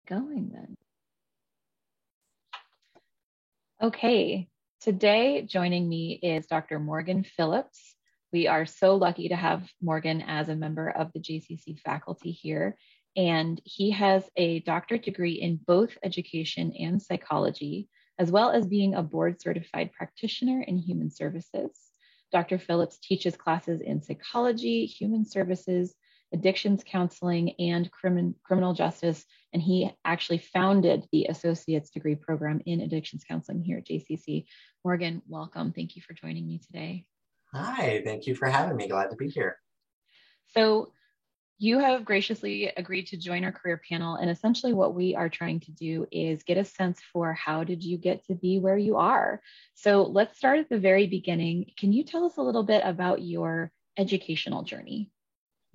Going then. Okay, today joining me is Dr. Morgan Phillips. We are so lucky to have Morgan as a member of the JCC faculty here, and he has a doctorate degree in both education and psychology, as well as being a board certified practitioner in human services. Dr. Phillips teaches classes in psychology, human services, addictions counseling, and criminal justice. And he actually founded the associate's degree program in addictions counseling here at JCC. Morgan, welcome. Thank you for joining me today. Hi, thank you for having me. Glad to be here. So you have graciously agreed to join our career panel. And essentially what we are trying to do is get a sense for how did you get to be where you are? So let's start at the very beginning. Can you tell us a little bit about your educational journey?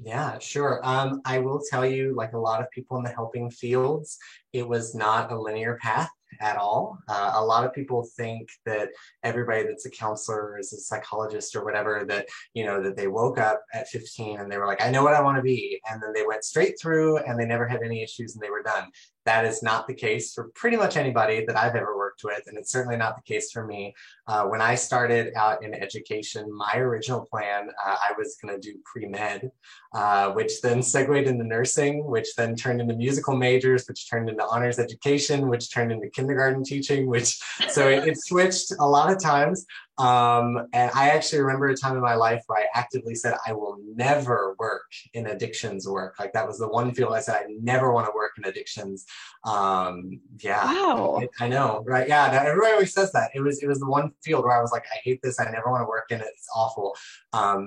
Yeah, sure. I will tell you, like a lot of people in the helping fields, it was not a linear path at all. A lot of people think that everybody that's a counselor is a psychologist or whatever, that, that they woke up at 15 and they were like, I know what I want to be. And then they went straight through and they never had any issues and they were done. That is not the case for pretty much anybody that I've ever worked with. And it's certainly not the case for me. When I started out in education, my original plan, I was going to do pre-med, which then segued into nursing, which then turned into musical majors, which turned into honors education, which turned into kindergarten teaching, so it switched a lot of times. And I actually remember a time in my life where I actively said, I will never work in addictions work. Like that was the one field I said, I never want to work in addictions. Yeah, Wow. I know, right? Yeah, everybody always says that. It was the one field where I was like, I hate this. I never want to work in it. It's awful.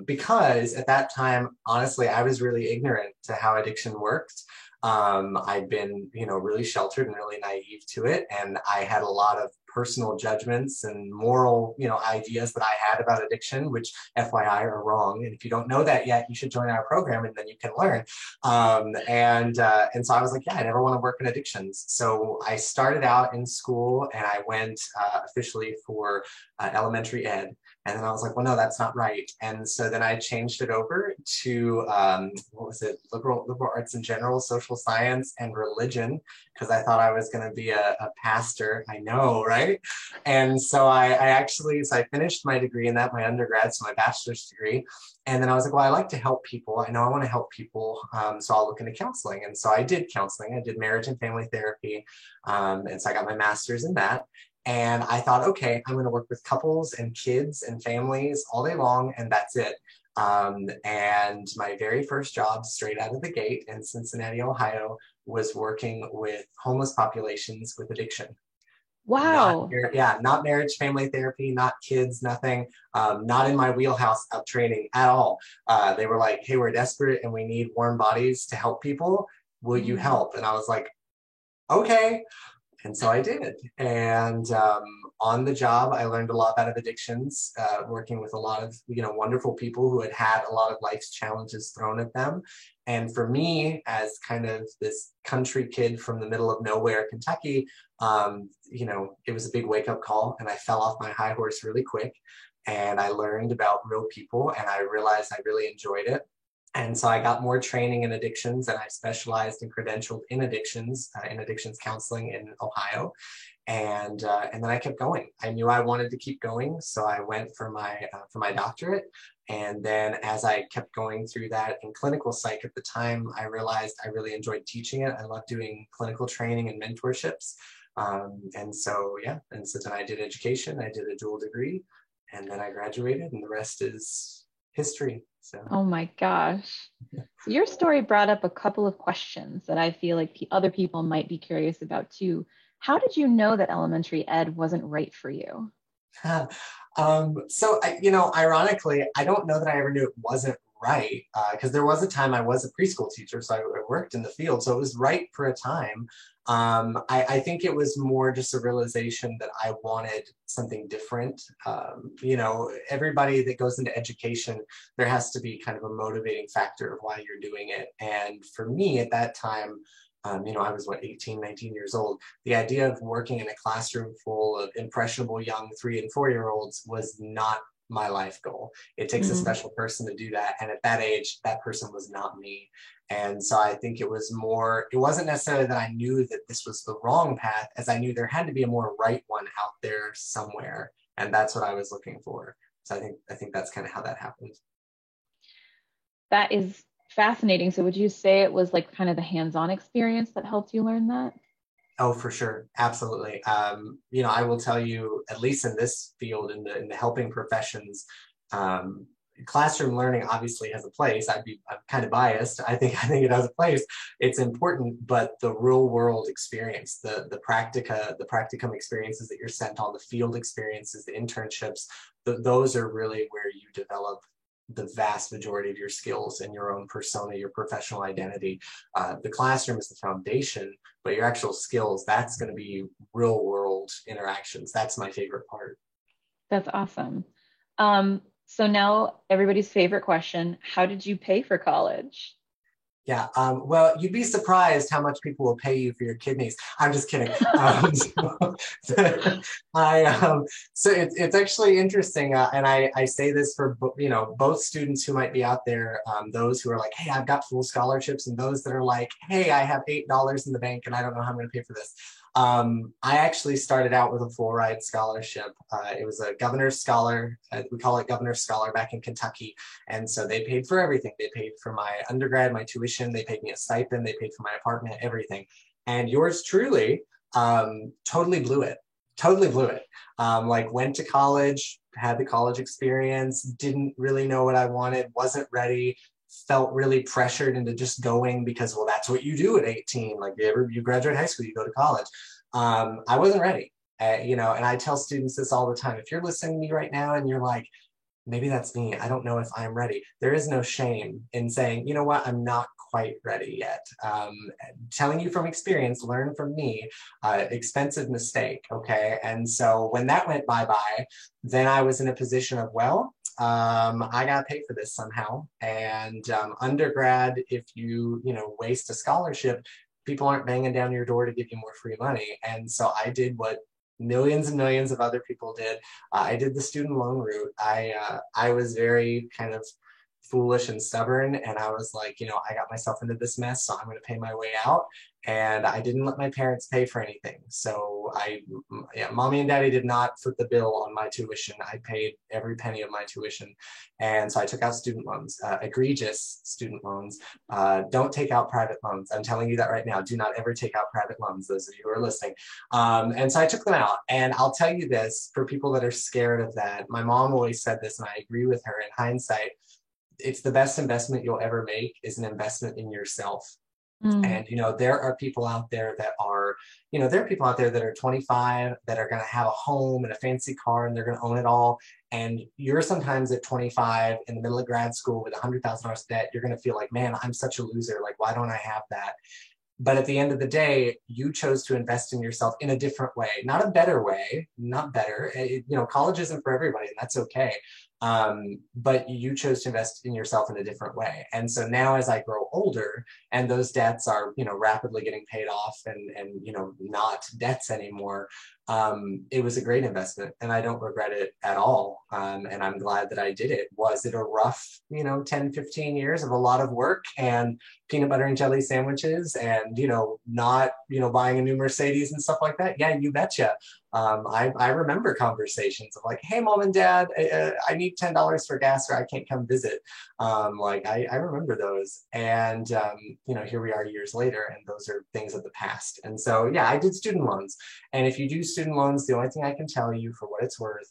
Because at that time, honestly, I was really ignorant to how addiction worked. I'd been, really sheltered and really naive to it. And I had a lot of personal judgments and moral, ideas that I had about addiction, which FYI are wrong. And if you don't know that yet, you should join our program and then you can learn. And so I was like, yeah, I never want to work in addictions. So I started out in school and I went officially for elementary ed. And then I was like, well, no, that's not right. And so then I changed it over to, what was it? Liberal arts in general, social science and religion, because I thought I was going to be a pastor. I know, right? And so so I finished my degree in that, my undergrad, so my bachelor's degree. And then I was like, well, I like to help people. I know I want to help people. So I'll look into counseling. And so I did counseling. I did marriage and family therapy. And so I got my master's in that. And I thought, okay, I'm going to work with couples and kids and families all day long, and that's it. And my very first job straight out of the gate in Cincinnati, Ohio, was working with homeless populations with addiction. Wow. Not marriage, family therapy, not kids, nothing, not in my wheelhouse of training at all. They were like, hey, we're desperate and we need warm bodies to help people. Will you help? And I was like, okay. And so I did. And on the job, I learned a lot about addictions, working with a lot of, wonderful people who had a lot of life's challenges thrown at them. And for me, as kind of this country kid from the middle of nowhere, Kentucky, it was a big wake up call and I fell off my high horse really quick. And I learned about real people and I realized I really enjoyed it. And so I got more training in addictions and I specialized and credentialed in addictions counseling in Ohio. And then I kept going. I knew I wanted to keep going. So I went for my doctorate. And then as I kept going through that in clinical psych at the time, I realized I really enjoyed teaching it. I loved doing clinical training and mentorships. And so then I did education, I did a dual degree, and then I graduated and the rest is history. So. Oh my gosh. So your story brought up a couple of questions that I feel like other people might be curious about too. How did you know that elementary ed wasn't right for you? Ironically, I don't know that I ever knew it wasn't right, because there was a time I was a preschool teacher, so I worked in the field, so it was right for a time. I think it was more just a realization that I wanted something different. Everybody that goes into education, there has to be kind of a motivating factor of why you're doing it. And for me at that time, I was 18, 19 years old. The idea of working in a classroom full of impressionable young 3 and 4 year olds was not my life goal. It takes a special person to do that. And at that age, that person was not me. And so I think it wasn't necessarily that I knew that this was the wrong path, as I knew there had to be a more right one out there somewhere. And that's what I was looking for. So I think that's kind of how that happened. That is fascinating. So would you say it was like kind of the hands-on experience that helped you learn that? Oh, for sure. Absolutely. I will tell you, at least in this field, in the helping professions, classroom learning obviously has a place. I'm kind of biased. I think it has a place. It's important, but the real world experience, the practicum experiences that you're sent on, the field experiences, the internships, those are really where you develop the vast majority of your skills and your own persona, your professional identity. The classroom is the foundation, but your actual skills, that's going to be real world interactions. That's my favorite part. That's awesome. So now everybody's favorite question, how did you pay for college? Yeah, well, you'd be surprised how much people will pay you for your kidneys. I'm just kidding. So it's actually interesting, and I say this for both students who might be out there, those who are like, hey, I've got full scholarships, and those that are like, hey, I have $8 in the bank, and I don't know how I'm going to pay for this. I actually started out with a full ride scholarship. It was a governor's scholar. We call it governor's scholar back in Kentucky. And so they paid for everything. They paid for my undergrad, my tuition. They paid me a stipend. They paid for my apartment, everything. And yours truly totally blew it. Totally blew it. Like went to college, had the college experience, didn't really know what I wanted, wasn't ready, felt really pressured into just going because, well, that's what you do at 18. Like you graduate high school, you go to college. I wasn't ready, and I tell students this all the time. If you're listening to me right now and you're like, maybe that's me, I don't know if I'm ready. There is no shame in saying, you know what, I'm not quite ready yet. Telling you from experience, learn from me, expensive mistake, okay? And so when that went bye-bye, then I was in a position of, well, I got to pay for this somehow. And undergrad, if you waste a scholarship, people aren't banging down your door to give you more free money. And so I did what millions and millions of other people did. I did the student loan route. I was very kind of foolish and stubborn, and I was like, I got myself into this mess, so I'm going to pay my way out. And I didn't let my parents pay for anything. So mommy and daddy did not foot the bill on my tuition. I paid every penny of my tuition. And so I took out student loans, egregious student loans. Don't take out private loans. I'm telling you that right now. Do not ever take out private loans, those of you who are listening. And so I took them out. And I'll tell you this, for people that are scared of that, my mom always said this, and I agree with her in hindsight. It's the best investment you'll ever make is an investment in yourself. And, there are people out there that are, there are people out there that are 25 that are going to have a home and a fancy car and they're going to own it all. And you're sometimes at 25 in the middle of grad school with $100,000 debt. You're going to feel like, man, I'm such a loser. Like, why don't I have that? But at the end of the day, you chose to invest in yourself in a different way, not a better way, not better. College isn't for everybody, and that's okay. But you chose to invest in yourself in a different way. And so now as I grow older and those debts are, rapidly getting paid off and not debts anymore, it was a great investment and I don't regret it at all. And I'm glad that I did it. Was it a rough, 10, 15 years of a lot of work and peanut butter and jelly sandwiches and, not, buying a new Mercedes and stuff like that? Yeah, you betcha. I remember conversations of like, hey, mom and dad, I need $10 for gas or I can't come visit. I remember those. And, here we are years later and those are things of the past. And so, yeah, I did student loans. And if you do student loans, the only thing I can tell you for what it's worth,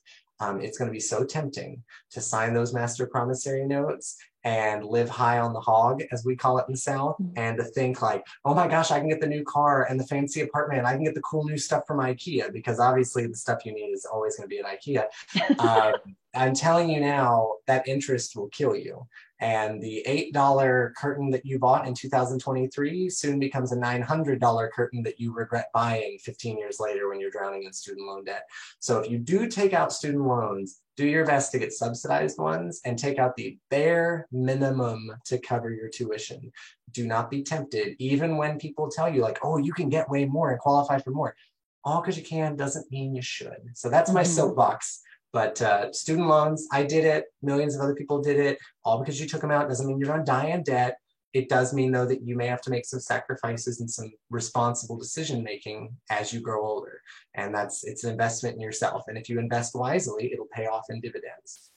it's going to be so tempting to sign those master promissory notes and live high on the hog, as we call it in the South, and to think like, oh my gosh, I can get the new car and the fancy apartment. I can get the cool new stuff from IKEA, because obviously the stuff you need is always going to be at IKEA. I'm telling you now, that interest will kill you. And the $8 curtain that you bought in 2023 soon becomes a $900 curtain that you regret buying 15 years later when you're drowning in student loan debt. So if you do take out student loans, do your best to get subsidized ones and take out the bare minimum to cover your tuition. Do not be tempted, even when people tell you like, oh, you can get way more and qualify for more. All because you can doesn't mean you should. So that's my soapbox. But student loans, I did it. Millions of other people did it. All because you took them out doesn't mean you're going to die in debt. It does mean, though, that you may have to make some sacrifices and some responsible decision making as you grow older. And it's an investment in yourself. And if you invest wisely, it'll pay off in dividends.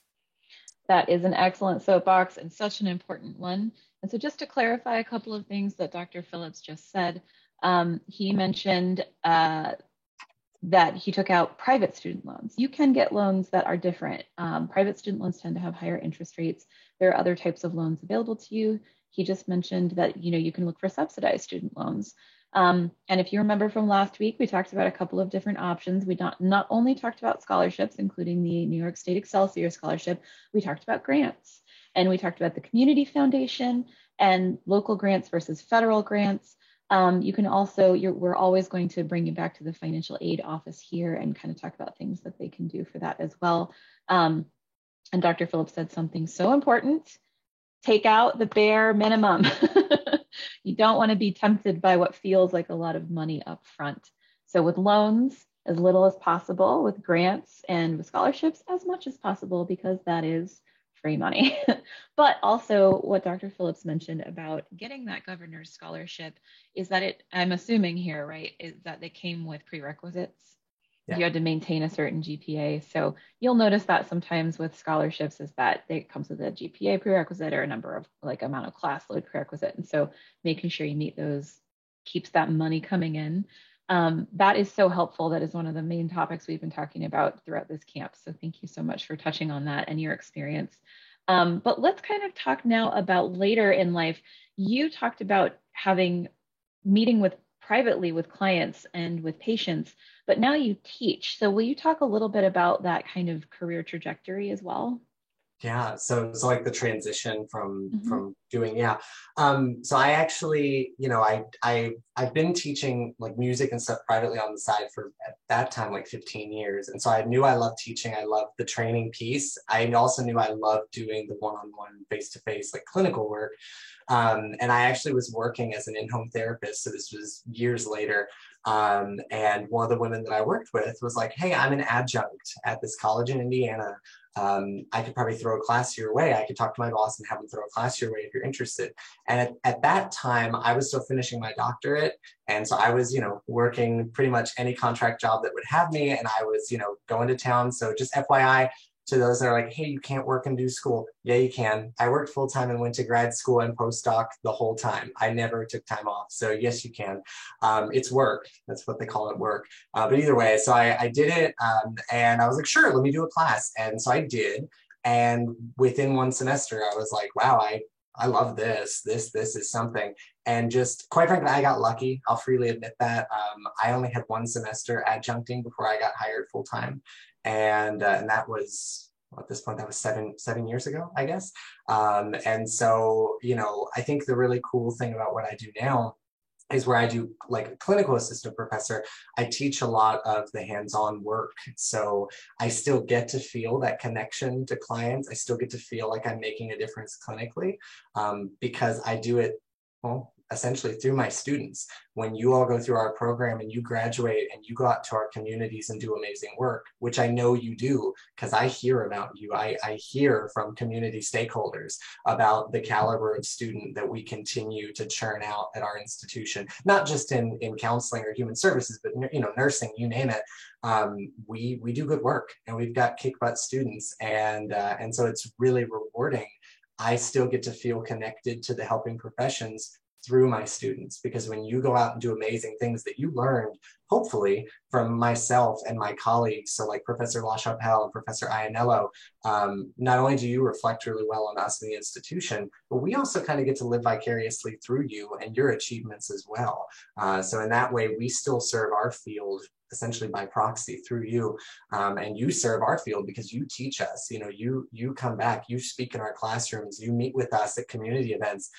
That is an excellent soapbox and such an important one. And so just to clarify a couple of things that Dr. Phillips just said, he mentioned that he took out private student loans. You can get loans that are different. Private student loans tend to have higher interest rates. There are other types of loans available to you. He just mentioned that, you can look for subsidized student loans. And if you remember from last week, we talked about a couple of different options. We not only talked about scholarships, including the New York State Excelsior Scholarship, we talked about grants, and we talked about the Community Foundation and local grants versus federal grants. You can also, we're always going to bring you back to the financial aid office here and kind of talk about things that they can do for that as well. And Dr. Phillips said something so important: take out the bare minimum. You don't want to be tempted by what feels like a lot of money up front. So with loans, as little as possible; with grants and with scholarships, as much as possible, because that is free money. But also what Dr. Phillips mentioned about getting that governor's scholarship is that I'm assuming here, right, is that they came with prerequisites. Yeah. You had to maintain a certain GPA. So you'll notice that sometimes with scholarships is that it comes with a GPA prerequisite or a number of amount of class load prerequisite. And so making sure you meet those keeps that money coming in. That is so helpful. That is one of the main topics we've been talking about throughout this camp. So thank you so much for touching on that and your experience. But let's kind of talk now about later in life. You talked about meeting privately with clients and with patients, but now you teach. So will you talk a little bit about that kind of career trajectory as well? Yeah, so like the transition from doing, yeah. So I actually, I've been teaching like music and stuff privately on the side for, at that time, like 15 years. And so I knew I loved teaching. I loved the training piece. I also knew I loved doing the one-on-one, face-to-face, like clinical work. And I actually was working as an in-home therapist. So this was years later. And one of the women that I worked with was like, hey, I'm an adjunct at this college in Indiana. I could probably throw a class your way. I could talk to my boss and have him throw a class your way if you're interested. And at that time, I was still finishing my doctorate. And so I was, working pretty much any contract job that would have me. And I was, going to town. So just FYI, to those that are like, hey, you can't work and do school. Yeah, you can. I worked full time and went to grad school and postdoc the whole time. I never took time off. So yes, you can. It's work. That's what they call it, work. But either way, so I did it, and I was like, sure, let me do a class. And so I did. And within one semester, I was like, wow, I love this. This is something. And just quite frankly, I got lucky. I'll freely admit that. I only had one semester adjuncting before I got hired full time. And that was, at this point, that was seven years ago, I guess. And so, I think the really cool thing about what I do now is where I do like a clinical assistant professor, I teach a lot of the hands-on work. So I still get to feel that connection to clients. I still get to feel like I'm making a difference clinically, because I do it, well, essentially through my students. When you all go through our program and you graduate and you go out to our communities and do amazing work, which I know you do, because I hear about you. I hear from community stakeholders about the caliber of student that we continue to churn out at our institution, not just in counseling or human services, but nursing, you name it. We do good work, and we've got kick butt students, and so it's really rewarding. I still get to feel connected to the helping professions through my students, because when you go out and do amazing things that you learned, hopefully, from myself and my colleagues, so like Professor LaChapelle and Professor Iannello, not only do you reflect really well on us in the institution, but we also kind of get to live vicariously through you and your achievements as well. So in that way, we still serve our field essentially by proxy through you, and you serve our field because you teach us. You come back, you speak in our classrooms, you meet with us at community events.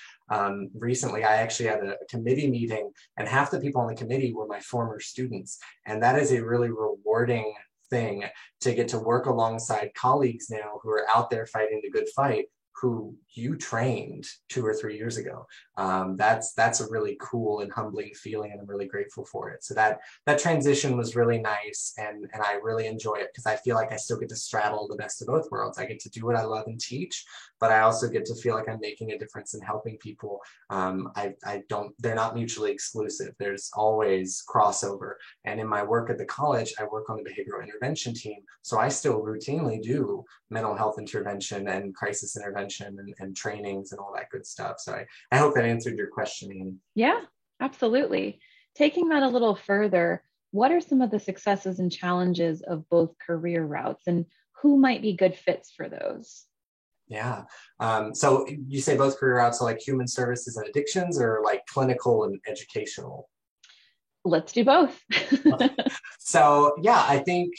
Recently, I actually had a committee meeting, and half the people on the committee were my former students, and that is a really rewarding thing, to get to work alongside colleagues now who are out there fighting the good fight, who you trained 2 or 3 years ago. That's a really cool and humbling feeling, and I'm really grateful for it. So that transition was really nice, and I really enjoy it because I feel like I still get to straddle the best of both worlds. I get to do what I love and teach, but I also get to feel like I'm making a difference in helping people. I don't, they're not mutually exclusive. There's always crossover. And in my work at the college, I work on the behavioral intervention team. So I still routinely do mental health intervention and crisis intervention and trainings and all that good stuff. So I hope that answered your question, Annie. Yeah, absolutely. Taking that a little further, what are some of the successes and challenges of both career routes, and who might be good fits for those? Yeah. So you say both career routes, so like human services and addictions, or like clinical and educational? Let's do both. So yeah, I think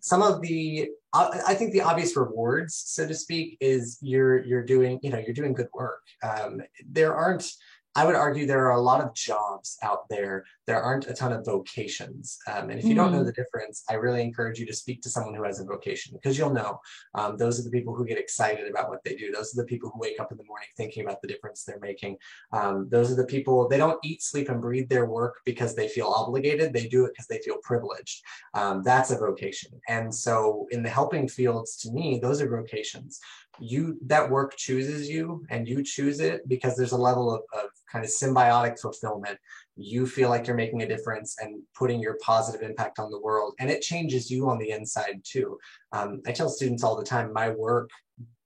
some of the I think the obvious rewards, so to speak, is you're doing, you're doing good work. There aren't, I would argue there are a lot of jobs out there. There aren't a ton of vocations. And if you don't know the Mm, difference, I really encourage you to speak to someone who has a vocation, because you'll know. Those are the people who get excited about what they do. Those are the people who wake up in the morning thinking about the difference they're making. Those are the people, they don't eat, sleep, and breathe their work because they feel obligated. They do it because they feel privileged. That's a vocation. And so in the helping fields, to me, those are vocations. That work chooses you, and you choose it because there's a level of kind of symbiotic fulfillment. You feel like you're making a difference and putting your positive impact on the world, and it changes you on the inside too. I tell students all the time, my work,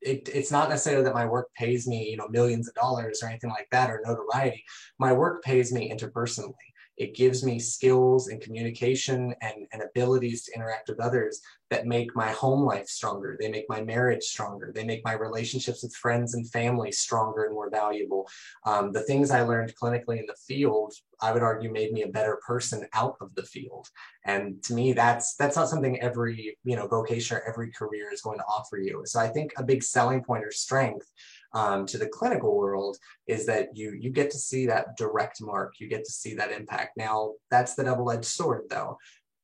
it's not necessarily that my work pays me, millions of dollars or anything like that, or notoriety. My work pays me interpersonally. It gives me skills and communication and abilities to interact with others that make my home life stronger. They make my marriage stronger. They make my relationships with friends and family stronger and more valuable. The things I learned clinically in the field, I would argue, made me a better person out of the field. And to me, that's not something every vocation or every career is going to offer you. So I think a big selling point or strength to the clinical world is that you get to see that direct mark. You get to see that impact. Now, that's the double-edged sword, though,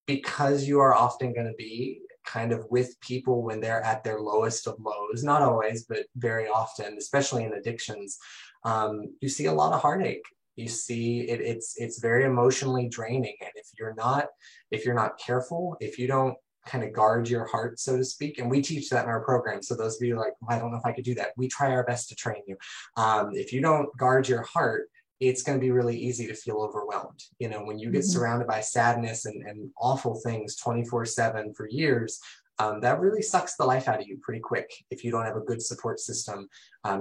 because you are often going to be kind of with people when they're at their lowest of lows. Not always, but very often, especially in addictions. You see a lot of heartache. You see it's very emotionally draining. And if you're not careful, if you don't kind of guard your heart, so to speak, and we teach that in our program. So those of you like, I don't know if I could do that, we try our best to train you. If you don't guard your heart, it's going to be really easy to feel overwhelmed. When you get mhm, surrounded by sadness and awful things 24/7 for years, that really sucks the life out of you pretty quick if you don't have a good support system.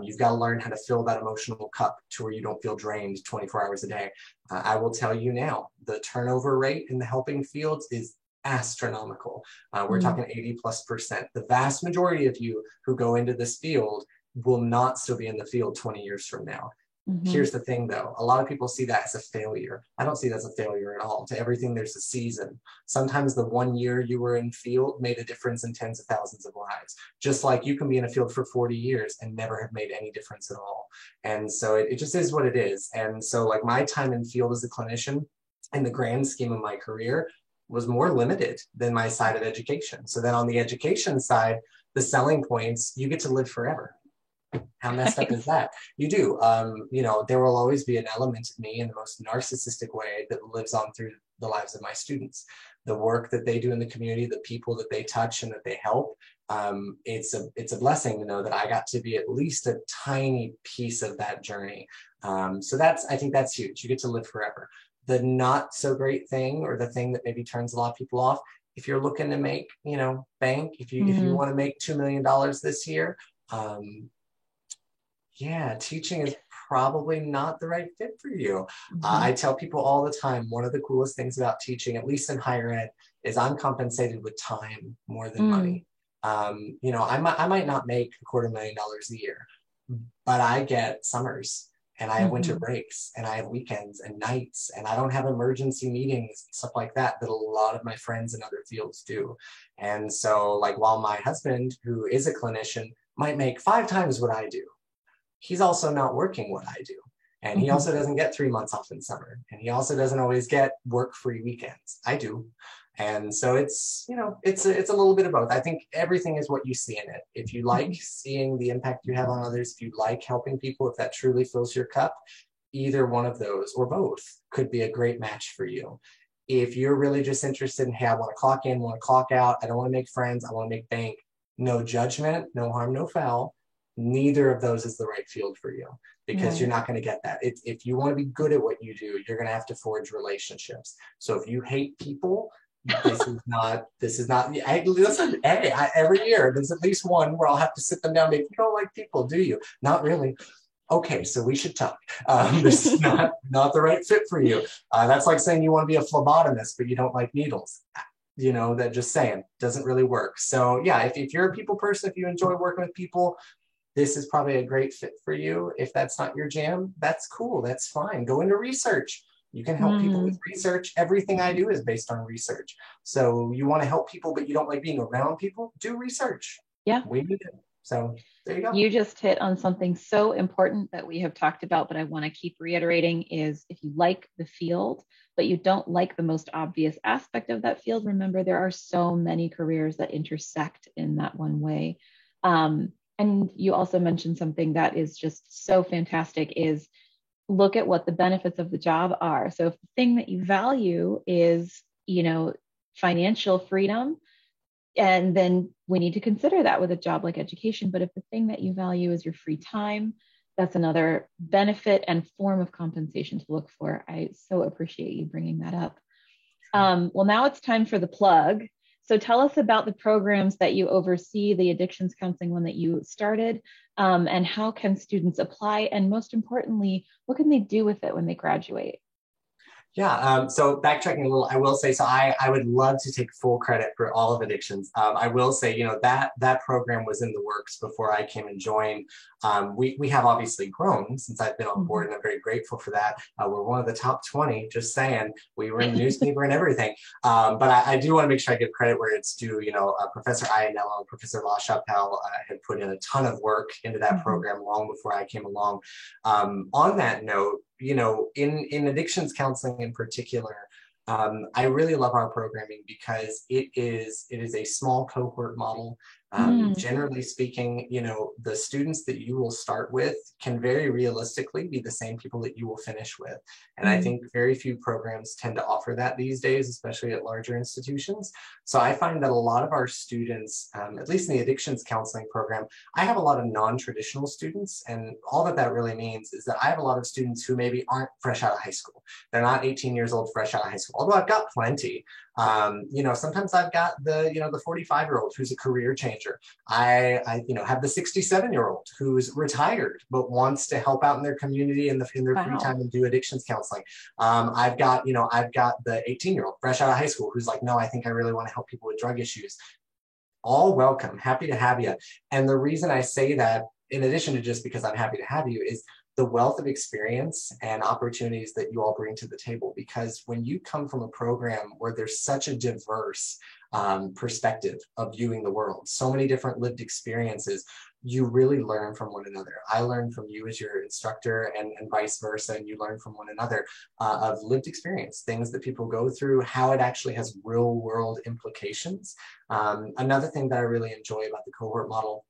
You've got to learn how to fill that emotional cup to where you don't feel drained 24 hours a day. I will tell you now, the turnover rate in the helping fields is astronomical. We're mm, talking 80+%. The vast majority of you who go into this field will not still be in the field 20 years from now. mhm, Here's the thing, though. A lot of people see that as a failure. I don't see that as a failure at all. To everything, there's a season. Sometimes the 1 year you were in field made a difference in tens of thousands of lives. Just like you can be in a field for 40 years and never have made any difference at all. And so it just is what it is. And so like my time in field as a clinician, in the grand scheme of my career, was more limited than my side of education. So then on the education side, the selling points, you get to live forever. How messed up is nice. that? You do. There will always be an element of me in the most narcissistic way that lives on through the lives of my students. The work that they do in the community, the people that they touch and that they help, it's a blessing to know that I got to be at least a tiny piece of that journey. So I think that's huge. You get to live forever. The not so great thing, or the thing that maybe turns a lot of people off, if you're looking to make, bank, if you Mm, want to make $2 million this year, yeah, teaching is probably not the right fit for you. I mhm, tell people all the time, one of the coolest things about teaching, at least in higher ed, is I'm compensated with time more than mm, money. I might not make $250,000 a year, but I get summers, and I have winter mhm, breaks, and I have weekends and nights, and I don't have emergency meetings and stuff like that a lot of my friends in other fields do. And so, like, while my husband, who is a clinician, might make 5 times what I do, he's also not working what I do. And he mhm. also doesn't get 3 months off in summer. And he also doesn't always get work-free weekends. I do. And so it's a little bit of both. I think everything is what you see in it. If you like Mhm. seeing the impact you have on others, if you like helping people, if that truly fills your cup, either one of those or both could be a great match for you. If you're really just interested in, hey, I want to clock in, want to clock out, I don't want to make friends, I want to make bank, no judgment, no harm, no foul, neither of those is the right field for you, because you're not going to get that. If you want to be good at what you do, you're going to have to forge relationships. So if you hate people, this is not, listen, hey, every year there's at least one where I'll have to sit them down. Maybe you don't like people, do you? Not really. Okay, so we should talk. This is not the right fit for you. That's like saying you want to be a phlebotomist, but you don't like needles. That just saying doesn't really work. So yeah, if you're a people person, if you enjoy working with people, this is probably a great fit for you. If that's not your jam, that's cool. That's fine. Go into research. You can help people with research. Everything I do is based on research. So you want to help people, but you don't like being around people, do research. Yeah. We need it. So there you go. You just hit on something so important that we have talked about, but I want to keep reiterating is if you like the field, but you don't like the most obvious aspect of that field, remember there are so many careers that intersect in that one way. And you also mentioned something that is just so fantastic is look at what the benefits of the job are. So if the thing that you value is, financial freedom, and then we need to consider that with a job like education. But if the thing that you value is your free time, that's another benefit and form of compensation to look for. I so appreciate you bringing that up. Well, now it's time for the plug. So tell us about the programs that you oversee, the addictions counseling one that you started, and how can students apply? And most importantly, what can they do with it when they graduate? Yeah, so backtracking a little, I will say, so I would love to take full credit for all of addictions. I will say, that program was in the works before I came and joined. We have obviously grown since I've been on board, and I'm very grateful for that. We're one of the top 20, just saying. We were in the newspaper and everything. But I do want to make sure I give credit where it's due. Professor Iannello, Professor LaChapelle had put in a ton of work into that program long before I came along. On that note, in addictions counseling in particular, I really love our programming because it is a small cohort model. Generally speaking, the students that you will start with can very realistically be the same people that you will finish with. And I think very few programs tend to offer that these days, especially at larger institutions. So I find that a lot of our students, at least in the addictions counseling program, I have a lot of non-traditional students. And all that really means is that I have a lot of students who maybe aren't fresh out of high school. They're not 18 years old, fresh out of high school, although I've got plenty. Sometimes I've got the 45-year-old who's a career changer. I have the 67-year-old who's retired but wants to help out in their community in their free time and do addictions counseling. I've got the 18-year-old fresh out of high school who's like, no, I think I really want to help people with drug issues. All welcome, happy to have you. And the reason I say that, in addition to just because I'm happy to have you, is the wealth of experience and opportunities that you all bring to the table. Because when you come from a program where there's such a diverse perspective of viewing the world, so many different lived experiences, you really learn from one another. I learn from you as your instructor and vice versa, and you learn from one another of lived experience, things that people go through, how it actually has real world implications. Another thing that I really enjoy about the cohort model,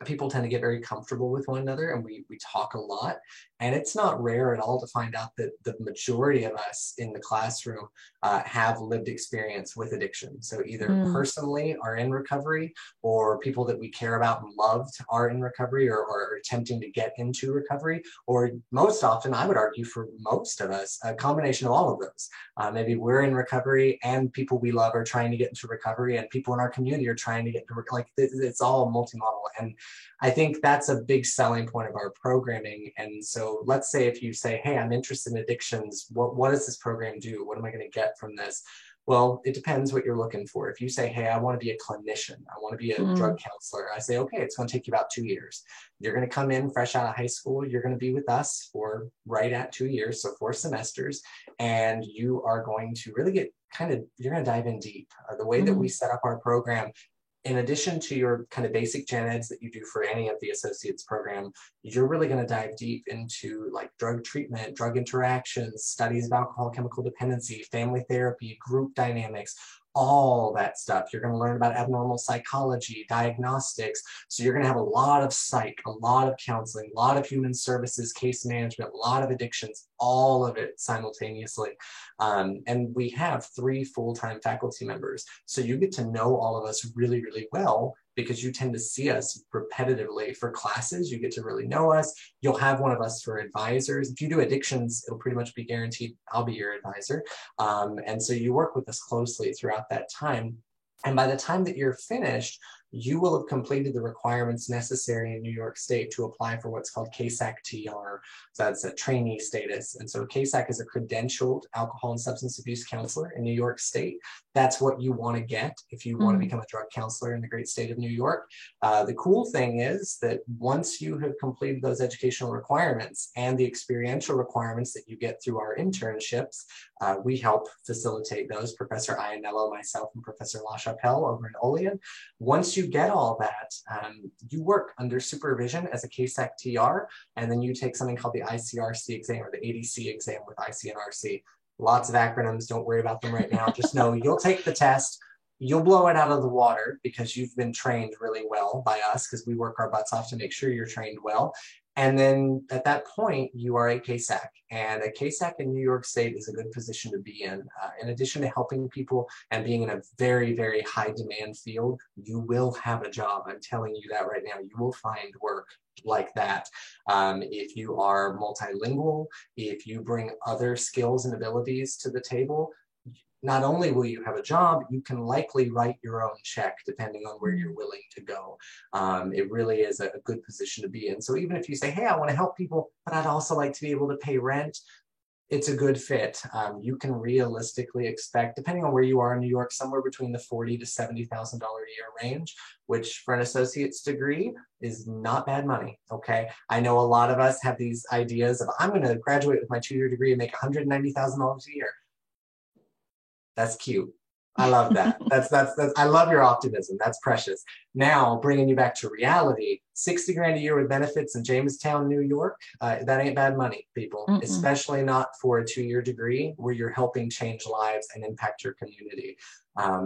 people tend to get very comfortable with one another, and we talk a lot. And it's not rare at all to find out that the majority of us in the classroom have lived experience with addiction. So either personally are in recovery, or people that we care about and loved are in recovery or are attempting to get into recovery, or most often, I would argue for most of us, a combination of all of those. Maybe we're in recovery and people we love are trying to get into recovery, and people in our community are trying to get into recovery. Like, it's all multimodal. And I think that's a big selling point of our programming. And so let's say if you say, hey, I'm interested in addictions, what does this program do? What am I going to get from this? Well, it depends what you're looking for. If you say, hey, I want to be a clinician, I want to be a drug counselor, I say, okay, it's going to take you about 2 years. You're going to come in fresh out of high school. You're going to be with us for right at 2 years, so 4 semesters. And you are going to really you're going to dive in deep. The way that we set up our program, in addition to your kind of basic gen eds that you do for any of the associates program, you're really going to dive deep into like drug treatment, drug interactions, studies of alcohol chemical dependency, family therapy, group dynamics, all that stuff. You're going to learn about abnormal psychology, diagnostics. So you're going to have a lot of psych, a lot of counseling, a lot of human services, case management, a lot of addictions, all of it simultaneously. And we have 3 full-time faculty members. So you get to know all of us really, really well because you tend to see us repetitively for classes. You get to really know us. You'll have one of us for advisors. If you do addictions, it'll pretty much be guaranteed I'll be your advisor. And so you work with us closely throughout that time. And by the time that you're finished, you will have completed the requirements necessary in New York State to apply for what's called CASAC-TR. So that's a trainee status. And so CASAC is a credentialed alcohol and substance abuse counselor in New York State. That's what you want to get if you want to become a drug counselor in the great state of New York. The cool thing is that once you have completed those educational requirements and the experiential requirements that you get through our internships, we help facilitate those, Professor Iannello, myself, and Professor LaChapelle over in Olean. Once you get all that, you work under supervision as a CASAC-TR, and then you take something called the ICRC exam or the ADC exam with ICNRC. Lots of acronyms, don't worry about them right now. Just know you'll take the test, you'll blow it out of the water because you've been trained really well by us because we work our butts off to make sure you're trained well. And then at that point, you are a CASAC. And a CASAC in New York State is a good position to be in addition to helping people and being in a very, very high demand field, you will have a job. I'm telling you that right now. You will find work like that. If you are multilingual, if you bring other skills and abilities to the table, not only will you have a job, you can likely write your own check depending on where you're willing to go. It really is a good position to be in. So even if you say, hey, I want to help people, but I'd also like to be able to pay rent, it's a good fit. You can realistically expect, depending on where you are in New York, somewhere between the $40,000 to $70,000 a year range, which for an associate's degree is not bad money, okay? I know a lot of us have these ideas of, I'm gonna graduate with my 2-year degree and make $190,000 a year. That's cute. I love that. That's I love your optimism. That's precious. Now, bringing you back to reality, 60 grand a year with benefits in Jamestown, New York, that ain't bad money, people, especially not for a 2-year degree where you're helping change lives and impact your community.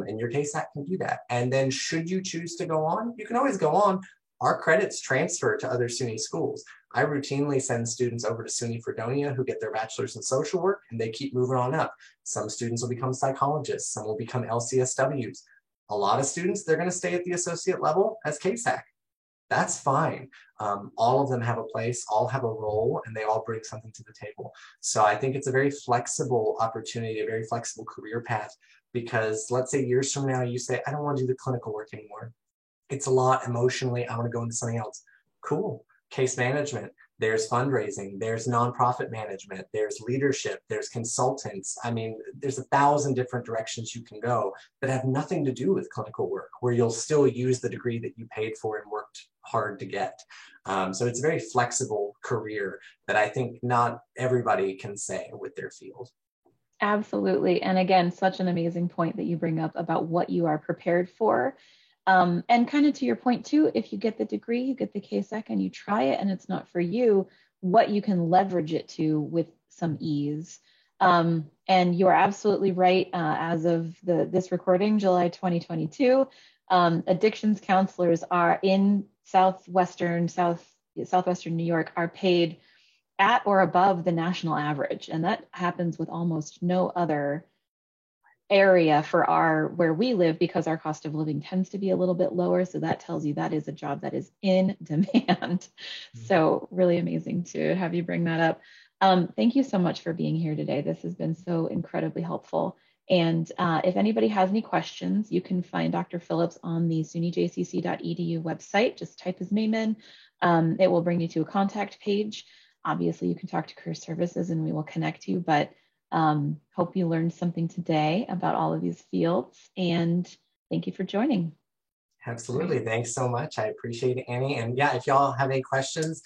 In your case, that can do that. And then should you choose to go on, you can always go on. Our credits transfer to other SUNY schools. I routinely send students over to SUNY Fredonia who get their bachelor's in social work and they keep moving on up. Some students will become psychologists, some will become LCSWs. A lot of students, they're gonna stay at the associate level as CASAC. That's fine. All of them have a place, all have a role, and they all bring something to the table. So I think it's a very flexible opportunity, a very flexible career path, because let's say years from now, you say, I don't wanna do the clinical work anymore. It's a lot emotionally, I wanna go into something else. Cool. Case management, there's fundraising, there's nonprofit management, there's leadership, there's consultants. I mean, there's 1,000 different directions you can go that have nothing to do with clinical work, where you'll still use the degree that you paid for and worked hard to get. So it's a very flexible career that I think not everybody can say with their field. Absolutely. And again, such an amazing point that you bring up about what you are prepared for. And kind of to your point too, if you get the degree, you get the CASAC and you try it and it's not for you, what you can leverage it to with some ease. And you are absolutely right. As of this recording, July 2022, addictions counselors are in southwestern New York are paid at or above the national average. And that happens with almost no other area for where we live, because our cost of living tends to be a little bit lower. So that tells you that is a job that is in demand. So really amazing to have you bring that up. Thank you so much for being here today. This has been so incredibly helpful. And if anybody has any questions, you can find Dr. Phillips on the sunyjcc.edu website. Just type his name in. It will bring you to a contact page. Obviously, you can talk to Career Services and we will connect you, but hope you learned something today about all of these fields, and thank you for joining. Absolutely. Thanks so much. I appreciate it, Annie. And yeah, if y'all have any questions,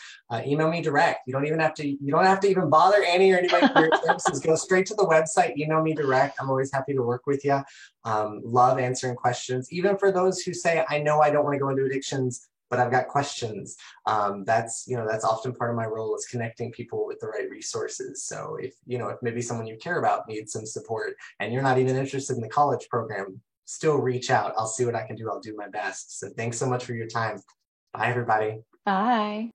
email me direct. You don't have to even bother Annie or anybody for your services. Go straight to the website, email me direct. I'm always happy to work with you. Love answering questions. Even for those who say, I know I don't want to go into addictions, but I've got questions. That's often part of my role, is connecting people with the right resources. So if maybe someone you care about needs some support and you're not even interested in the college program, still reach out. I'll see what I can do. I'll do my best. So thanks so much for your time. Bye, everybody. Bye.